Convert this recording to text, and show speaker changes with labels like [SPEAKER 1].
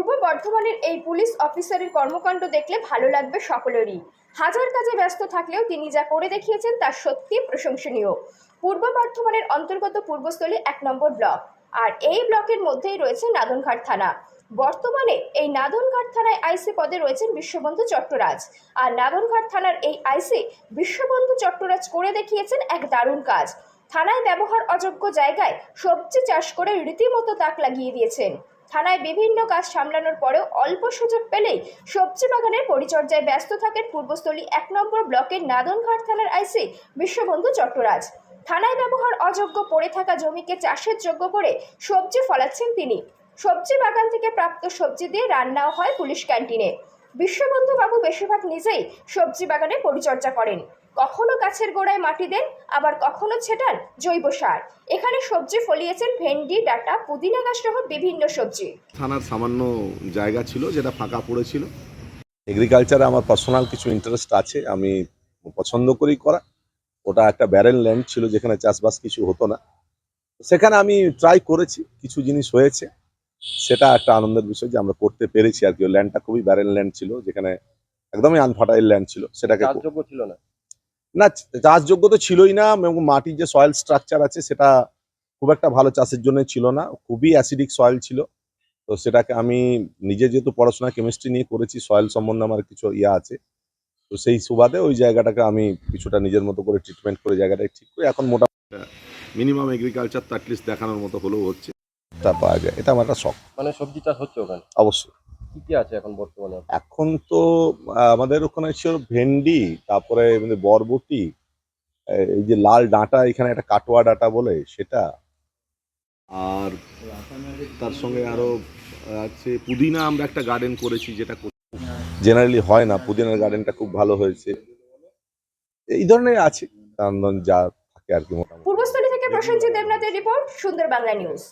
[SPEAKER 1] পূর্ব বর্ধমানের এই পুলিশ অফিসারের কর্মকাণ্ড দেখলে ভালো লাগবে সকলেরই। হাজার কাজে ব্যস্ত থাকলেও তিনি যা করে দেখিয়েছেন তা সত্যি প্রশংসনীয়। পূর্ব বর্ধমানের অন্তর্গত পূর্বস্থলী 1 নম্বর ব্লক, আর এই ব্লকের মধ্যেই রয়েছে নাদনঘাট থানা। বর্তমানে এই নাদনঘাট থানায় আইসি পদে রয়েছেন বিশ্ববন্ধু চট্টরাজ, আর নাদনঘাট থানার এই আইসি বিশ্ববন্ধু চট্টরাজ করে দেখিয়েছেন এক দারুণ কাজ। থানায় ব্যবহার অযোগ্য জায়গায় সবজি চাষ করে রীতিমতো তাক লাগিয়ে দিয়েছেন। থানায় বিভিন্ন কাজ সামলানোর পরেও অল্প সুযোগ পেলেই সবজি বাগানের পরিচর্যায় ব্যস্ত থাকেন পূর্বস্থলী 1 নম্বর ব্লকের নাদনঘাট থানার আইসি বিশ্ববন্ধু চট্টরাজ। থানায় ব্যবহার অযোগ্য পড়ে থাকা জমিকে চাষের যোগ্য করে সবজি ফলাচ্ছেন তিনি। সবজি বাগান থেকে প্রাপ্ত সবজি দিয়ে রান্নাও হয় পুলিশ ক্যান্টিনে। বিশ্ববন্ধু বাবু বেশিরভাগ নিজেই সবজি বাগানে পরিচর্যা করেন। কখনো গাছের গোড়ায় মাটি দেন, আবার কখনো ছেটান জৈব সার। এখানে সবজি ফলিয়েছেন ভেন্ডি, ডাঁটা, পুদিনা গাছ সহ বিভিন্ন সবজি।
[SPEAKER 2] থানার সামান্য জায়গা ছিল যেটা ফাঁকা পড়েছিল। এগ্রিকালচারে আমার পার্সোনাল কিছু ইন্টারেস্ট আছে, আমি পছন্দ করি করা। ওটা একটা ব্যারেন ল্যান্ড ছিল যেখানে চাষবাস কিছু হতো না, সেখানে আমি ট্রাই করেছি, কিছু জিনিস হয়েছে, সেটা একটা আনন্দের বিষয় যে আমরা করতে পেরেছি আর কি। ওই ল্যান্ডটা খুবই ব্যারেন ল্যান্ড ছিল, যেখানে একদমই আনফার্টাইল ল্যান্ড ছিল, সেটাকে
[SPEAKER 3] চাষযোগ্য ছিল না।
[SPEAKER 2] না, চাষযোগ্য তো ছিলই না, এবং মাটির যে সয়েল স্ট্রাকচার আছে সেটা খুব একটা ভালো চাষের জন্য ছিল না, খুবই অ্যাসিডিক সয়েল ছিল। তো সেটাকে আমি নিজে যেহেতু পড়াশোনা কেমিস্ট্রি নিয়ে করেছি, সয়েল সম্বন্ধে আমার কিছু ইয়ে আছে, তো সেই সুবাদে ওই জায়গাটাকে আমি কিছুটা নিজের মতো করে ট্রিটমেন্ট করে জায়গাটাকে ঠিক করে এখন মোটামুটি মিনিমাম এগ্রিকালচার তো অ্যাটলিস্ট দেখানোর মতো হলেও হচ্ছে, তা পাওয়া যায়। এটা আমার একটা শখ।
[SPEAKER 3] মানে সবজি চাষ হচ্ছে ওখানে?
[SPEAKER 2] অবশ্যই।
[SPEAKER 3] কি কি আছে এখন বর্তমানে?
[SPEAKER 2] এখন তো আমাদের ওখানে ছিল ভেন্ডি, তারপরে এমনি বরবটি, এই যে লাল ডাঁটা, এখানে একটা কাটোয়া ডাঁটা বলে সেটা, আর তার সঙ্গে আরো আছে পুদিনা। আমরা একটা গার্ডেন করেছি, যেটা জেনারেলি হয় না, পুদিনার গার্ডেনটা খুব ভালো হয়েছে। এই ধরনের আছে, কারণ যা থাকে আর কি। মোটামুটি
[SPEAKER 1] পূর্বস্থলী থেকে প্রসেনজিৎ দেবনাথের রিপোর্ট, সুন্দর বাংলা নিউজ।